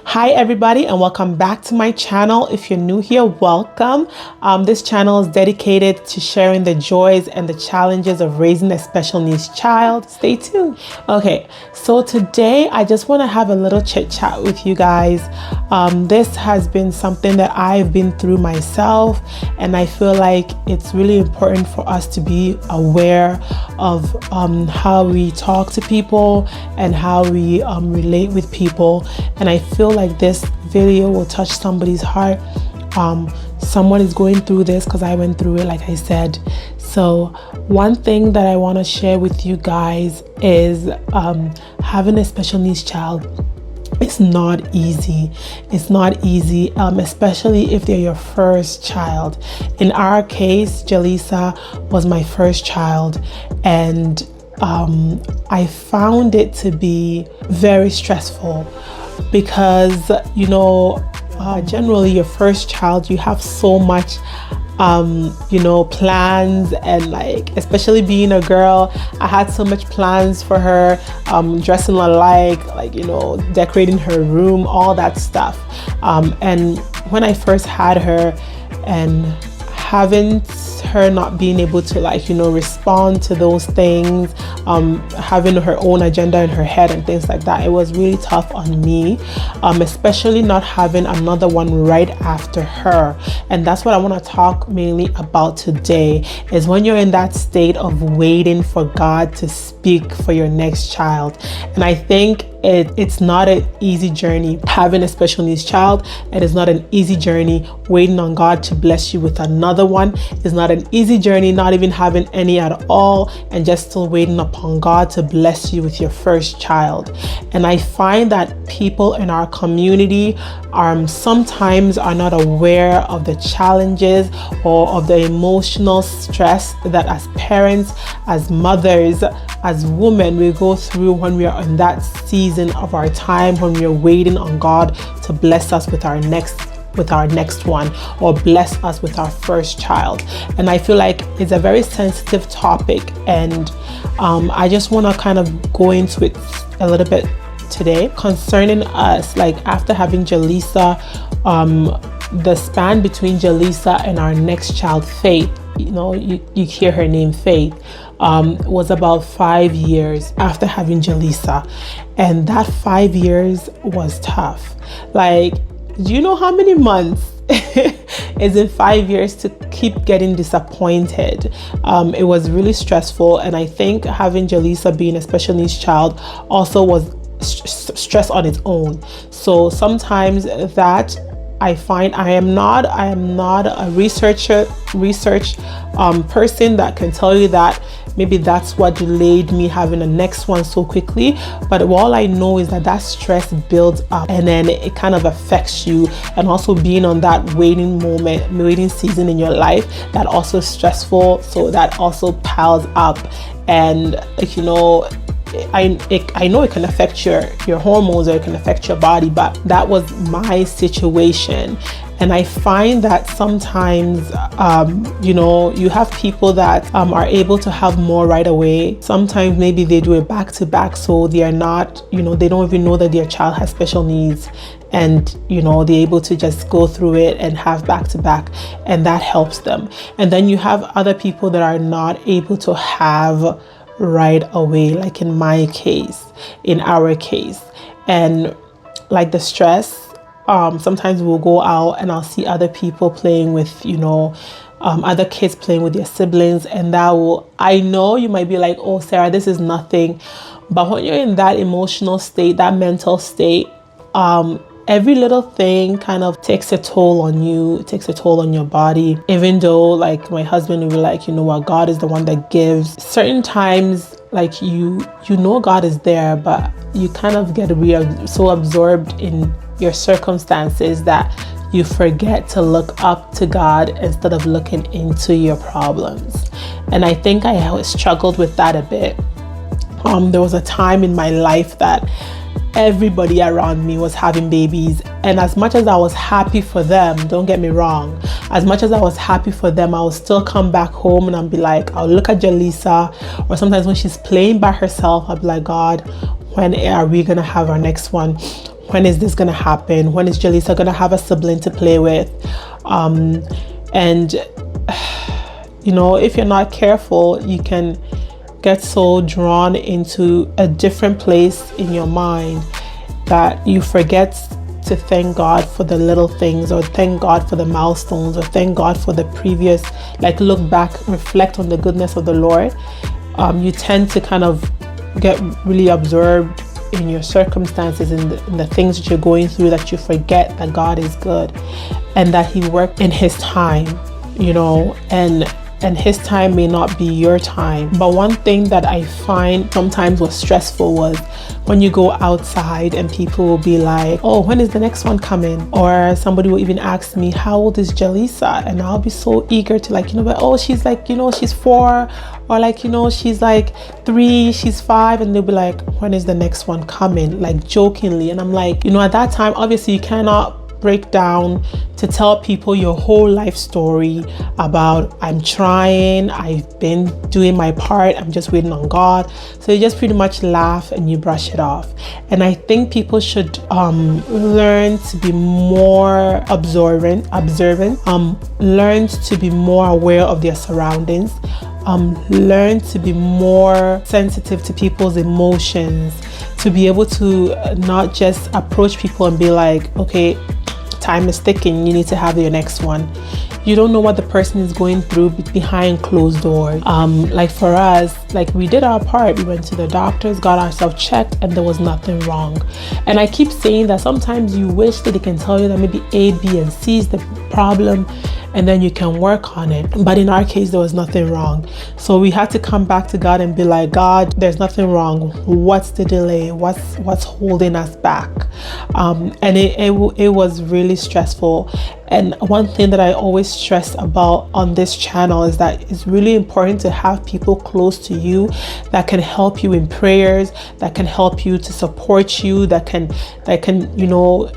Hi everybody, and welcome back to my channel. If you're new here, welcome. This channel is dedicated to sharing the joys and the challenges of raising a special needs child. Stay tuned. Okay, so today I just want to have a little chit chat with you guys. This has been something that I've been through myself, and I feel like it's really important for us to be aware of how we talk to people and how we relate with people. And I feel like this video will touch somebody's heart. Someone is going through this because I went through it, like I said. So one thing that I want to share with you guys is having a special needs child. It's not easy. It's not easy, especially if they're your first child. In our case, Jaleesa was my first child, and I found it to be very stressful because, generally your first child, you have so much plans, and like, especially being a girl, I had so much plans for her, dressing alike, decorating her room, all that stuff. And when I first had her, and having her not being able to respond to those things, having her own agenda in her head and things like that, it was really tough on me, especially not having another one right after her. And that's what I want to talk mainly about today, is when you're in that state of waiting for God to speak for your next child. And I think it's not an easy journey having a special needs child. It is not an easy journey waiting on God to bless you with another one. It's not an easy journey not even having any at all and just still waiting upon God to bless you with your first child. And I find that people in our community sometimes are not aware of the challenges or of the emotional stress that as parents, as mothers, as women, we go through when we are in that season of our time, when we are waiting on God to bless us with our next one, or bless us with our first child. And I feel like it's a very sensitive topic, and I just want to kind of go into it a little bit today concerning us. Like, after having Jaleesa, the span between Jaleesa and our next child, Faith, you hear her name, Faith, was about 5 years after having Jaleesa. And that 5 years was tough. Like, do you know how many months is in 5 years to keep getting disappointed? It was really stressful. And I think having Jaleesa being a special needs child also was stress on its own. So sometimes that I find I am not a research person that can tell you that maybe that's what delayed me having the next one so quickly. But all I know is that stress builds up, and then it kind of affects you. And also being on that waiting season in your life, that also stressful. So that also piles up, and I know it can affect your hormones, or it can affect your body, but that was my situation. And I find that sometimes, you have people that are able to have more right away. Sometimes maybe they do it back to back, so they are not, they don't even know that their child has special needs, and they're able to just go through it and have back to back, and that helps them. And then you have other people that are not able to have right away, like in my case, in our case. And like the stress, sometimes we'll go out and I'll see other people playing with other kids playing with their siblings, and I know you might be like, oh Sarah, this is nothing. But when you're in that emotional state, that mental state, every little thing kind of takes a toll on you. It takes a toll on your body. Even though, like, my husband will be like, God is the one that gives. Certain times, like, you know God is there, but you kind of get so absorbed in your circumstances that you forget to look up to God instead of looking into your problems. And I think I struggled with that a bit. There was a time in my life that everybody around me was having babies, and as much as I was happy for them, don't get me wrong, as much as I was happy for them, I would still come back home and I'll be like, I'll look at Jaleesa, or sometimes when she's playing by herself, I'll be like, God, when are we gonna have our next one? when is this gonna happen? When is Jaleesa gonna have a sibling to play with? And you know, if you're not careful, you can get so drawn into a different place in your mind that you forget to thank God for the little things, or thank God for the milestones, or thank God for the previous, like look back, reflect on the goodness of the Lord. You tend to kind of get really absorbed in your circumstances, in the things that you're going through, that you forget that God is good and that He worked in His time, you know, and His time may not be your time. But one thing that I find sometimes was stressful was when you go outside and people will be like, oh, when is the next one coming? Or somebody will even ask me, how old is Jaleesa? And I'll be so eager to, like, you know, but oh, she's like, you know, she's 4, or like, you know, she's like 3, she's 5, and they'll be like, when is the next one coming? Like jokingly. And I'm like, you know, at that time, obviously you cannot break down to tell people your whole life story about, I'm trying, I've been doing my part, I'm just waiting on God. So you just pretty much laugh and you brush it off. And I think people should learn to be more observant, learn to be more aware of their surroundings, learn to be more sensitive to people's emotions, to be able to not just approach people and be like, okay, time is ticking, you need to have your next one. You don't know what the person is going through behind closed doors. Like for us, like we did our part. We went to the doctors, got ourselves checked, and there was nothing wrong. And I keep saying that sometimes you wish that they can tell you that maybe A, B, and C is the problem, and then you can work on it. But in our case, there was nothing wrong. So we had to come back to God and be like, God, there's nothing wrong. What's the delay? What's holding us back? And it was really stressful. And one thing that I always stress about on this channel is that it's really important to have people close to you that can help you in prayers, that can help you to support you, that can, you know,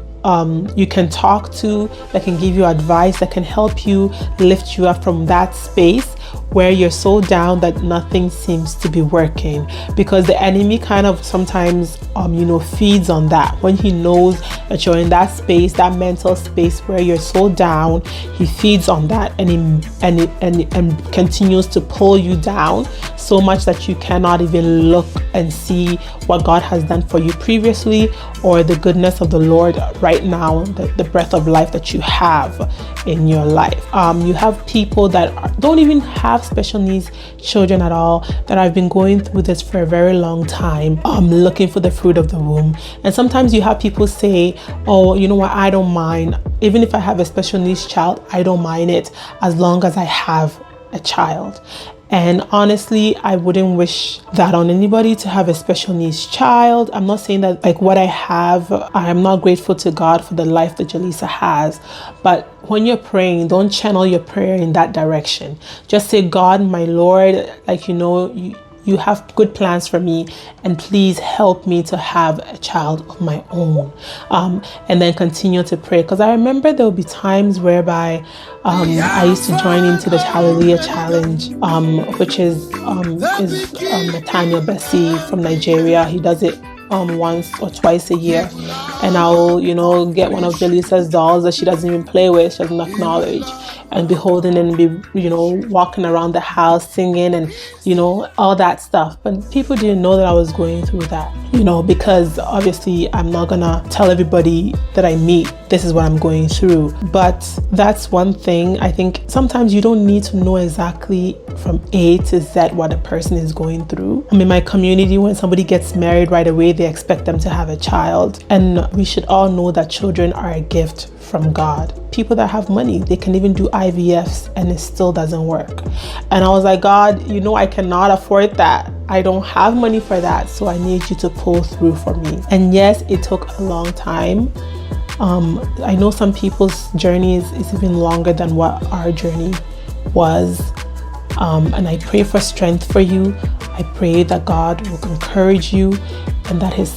you can talk to, that can give you advice, that can help you lift you up from that space where you're so down that nothing seems to be working. Because the enemy kind of sometimes you know, feeds on that. When he knows that you're in that space, that mental space where you're so down, he feeds on that, and continues to pull you down so much that you cannot even look and see what God has done for you previously, or the goodness of the Lord right now, the breath of life that you have in your life. You have people that don't even have special needs children at all, that have been going through this for a very long time, looking for the fruit of the womb. And sometimes you have people say, oh, you know what, I don't mind, even if I have a special needs child, I don't mind it as long as I have a child. And honestly, I wouldn't wish that on anybody, to have a special needs child. I'm not saying that like what I have, I am not grateful to God for the life that Jaleesa has. But when you're praying, don't channel your prayer in that direction. Just say, God, my Lord, like, you know, you have good plans for me, and please help me to have a child of my own. And then continue to pray. Because I remember there will be times whereby I used to join into the Hallelujah Challenge, which is Nathaniel Bessie from Nigeria. He does it once or twice a year, and I'll, you know, get one of Jaleesa's dolls that she doesn't even play with, she doesn't acknowledge, and be holding and be, you know, walking around the house singing and, you know, all that stuff. But people didn't know that I was going through that, you know, because obviously I'm not gonna tell everybody that I meet this is what I'm going through. But that's one thing. I think sometimes you don't need to know exactly from A to Z what a person is going through. In my community, when somebody gets married, right away they expect them to have a child, and we should all know that children are a gift from God. People that have money, they can even do IVFs and it still doesn't work. And I was like, God, you know, I cannot afford that. I don't have money for that, so I need you to pull through for me. And yes, it took a long time. I know some people's journeys is even longer than what our journey was. And I pray for strength for you. I pray that God will encourage you, and that his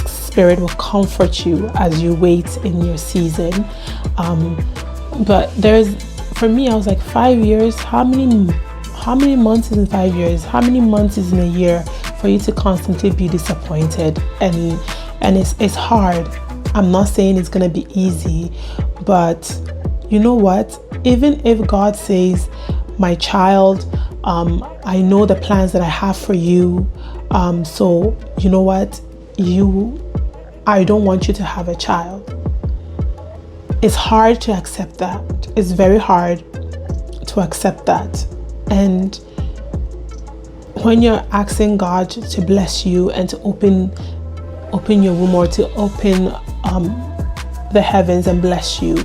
spirit will comfort you as you wait in your season. But for me, I was like, 5 years, how many months is in 5 years? How many months is in a year for you to constantly be disappointed? And it's hard. I'm not saying it's going to be easy, but you know what? Even if God says, my child, I know the plans that I have for you. So you know what? I don't want you to have a child. It's hard to accept that. It's very hard to accept that. And when you're asking God to bless you and to open your womb, or to open the heavens and bless you,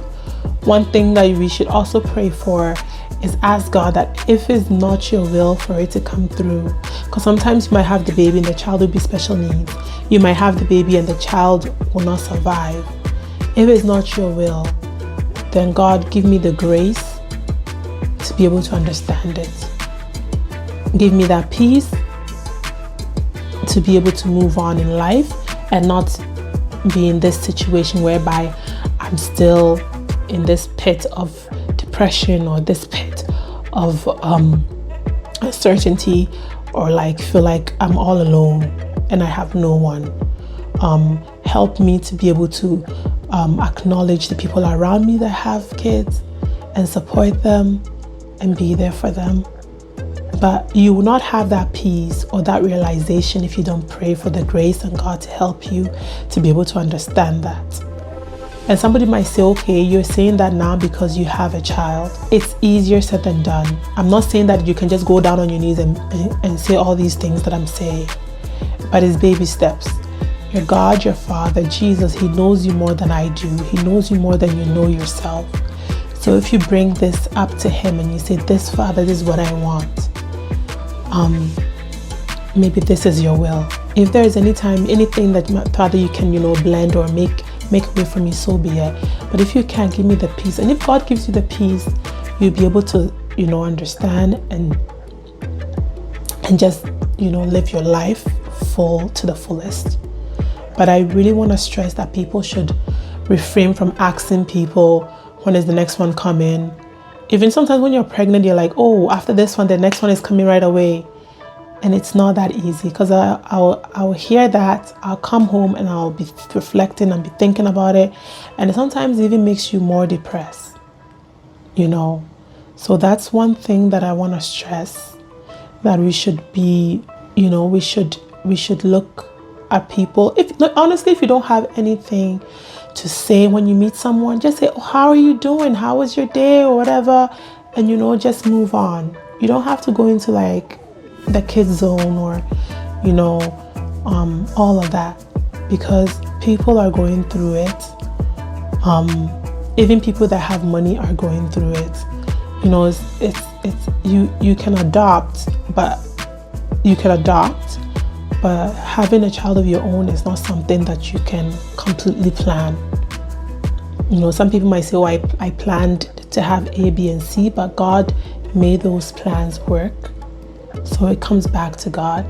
one thing that we should also pray for is ask God that if it's not your will for it to come through, because sometimes you might have the baby and the child will be special needs. You might have the baby and the child will not survive. If it's not your will, then God, give me the grace to be able to understand it. Give me that peace to be able to move on in life and not be in this situation whereby I'm still in this pit of depression or this pit of uncertainty, or like feel like I'm all alone and I have no one. Help me to be able to acknowledge the people around me that have kids and support them and be there for them. But you will not have that peace or that realization if you don't pray for the grace and God to help you to be able to understand that. And somebody might say, okay, you're saying that now because you have a child. It's easier said than done. I'm not saying that you can just go down on your knees and say all these things that I'm saying, but it's baby steps. Your God, your Father, Jesus, He knows you more than I do. He knows you more than you know yourself. So if you bring this up to Him and you say, this, Father, this is what I want. Maybe this is your will. If there is anything that, Father, you can, blend or make a way for me, so be it. But if you can't, give me the peace. And if God gives you the peace, you'll be able to, understand and just, live your life full to the fullest. But I really want to stress that people should refrain from asking people, when is the next one coming? Even sometimes when you're pregnant, you're like, oh, after this one, the next one is coming right away. And it's not that easy, because I'll hear that, I'll come home and I'll be reflecting and be thinking about it. And it sometimes even makes you more depressed, So that's one thing that I want to stress, that we should be, we should look at people. Honestly, if you don't have anything to say when you meet someone, just say, oh, how are you doing? How was your day or whatever? And, just move on. You don't have to go into like the kids zone or, all of that, because people are going through it. Even people that have money are going through it. You can adopt, but having a child of your own is not something that you can completely plan. Some people might say, oh, I planned to have A, B, and C, but God made those plans work. So it comes back to God.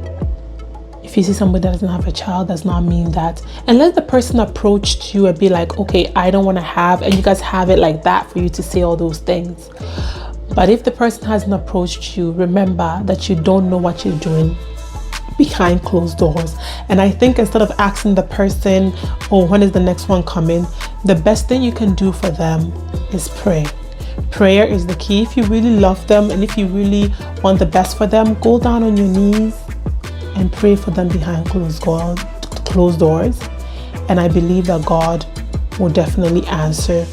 If you see somebody that doesn't have a child, does not mean that, unless the person approached you and be like, okay, I don't want to have, and you guys have it like that for you to say all those things. But if the person hasn't approached you, remember that you don't know what you're doing behind closed doors. And I think instead of asking the person, oh, when is the next one coming, the best thing you can do for them is pray. Prayer is the key. If you really love them and if you really want the best for them, go down on your knees and pray for them behind closed doors. And I believe that God will definitely answer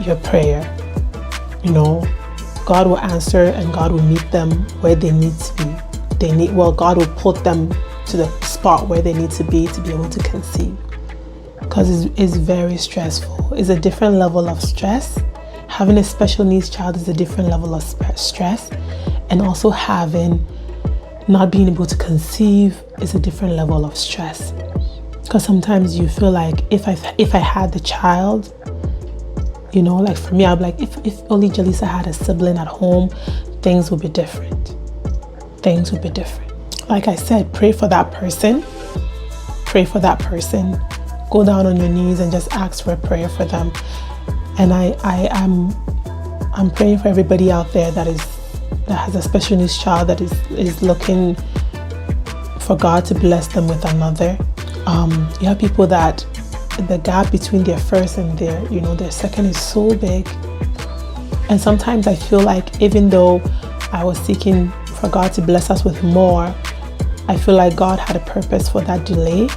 your prayer. God will answer and God will meet them where they need to be. God will put them to the spot where they need to be able to conceive. Because it's very stressful. It's a different level of stress. Having a special needs child is a different level of stress. And also not being able to conceive is a different level of stress. Because sometimes you feel like if I had the child, like for me, I'd be like, if only Jaleesa had a sibling at home, things would be different. Like I said, pray for that person. Go down on your knees and just ask for a prayer for them. And I'm praying for everybody out there that has a special needs child that is looking for God to bless them with another. You have people that the gap between their first and their second is so big. And sometimes I feel like even though I was seeking for God to bless us with more, I feel like God had a purpose for that delay,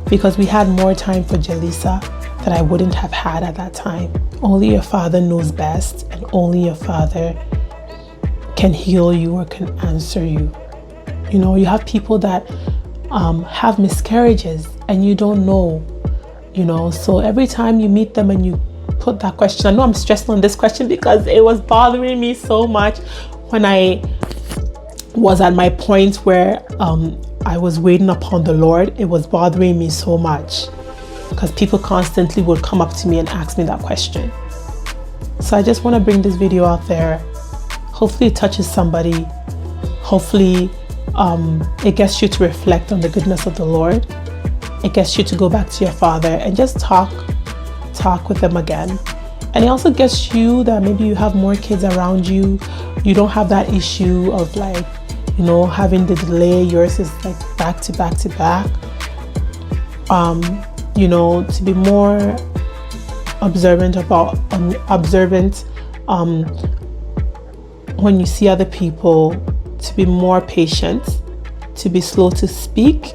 because we had more time for Jaleesa that I wouldn't have had at that time. Only your Father knows best, and only your Father can heal you or can answer you. You have people that have miscarriages and you don't know, so every time you meet them and you put that question, I know I'm stressing on this question because it was bothering me so much when I was at my point where I was waiting upon the Lord. It was bothering me so much because people constantly would come up to me and ask me that question. So I just want to bring this video out there. Hopefully it touches somebody. Hopefully it gets you to reflect on the goodness of the Lord. It gets you to go back to your Father and just talk with them again. And it also gets you that maybe you have more kids around you. You don't have that issue of having the delay. Yours is like back to back to back. To be more observant when you see other people, to be more patient, to be slow to speak.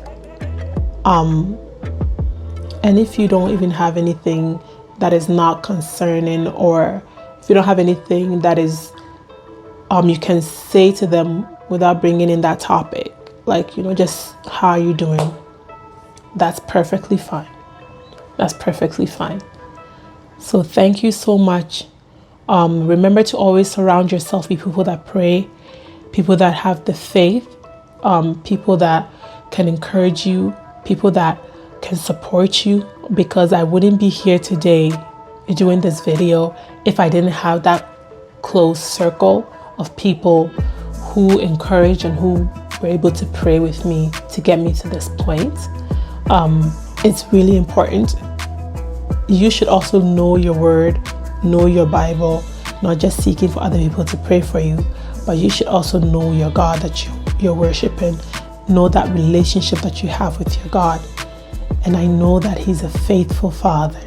And if you don't even have anything that is not concerning, or if you don't have anything that is you can say to them without bringing in that topic, just how are you doing, that's perfectly fine. That's perfectly fine. So thank you so much. Remember to always surround yourself with people that pray, people that have the faith, people that can encourage you, people that can support you, because I wouldn't be here today doing this video if I didn't have that close circle of people who encourage and who were able to pray with me to get me to this point. It's really important. You should also know your word, know your Bible, not just seeking for other people to pray for you, but you should also know your God that you're worshiping, know that relationship that you have with your God. And I know that He's a faithful Father.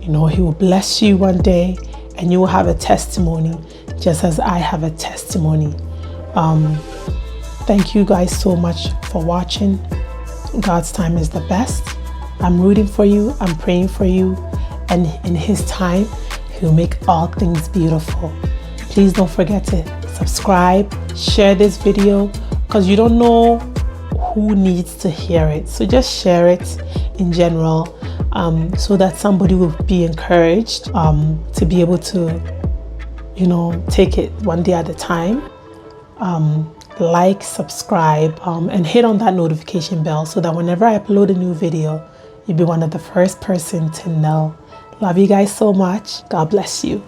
He will bless you one day and you will have a testimony, just as I have a testimony. Thank you guys so much for watching. God's time is the best. I'm rooting for you. I'm praying for you. And in His time, He'll make all things beautiful. Please don't forget to subscribe, share this video, because you don't know who needs to hear it. So just share it in general, so that somebody will be encouraged to be able to, take it one day at a time. Like, subscribe, and hit on that notification bell so that whenever I upload a new video, you'll be one of the first person to know. Love you guys so much. God bless you.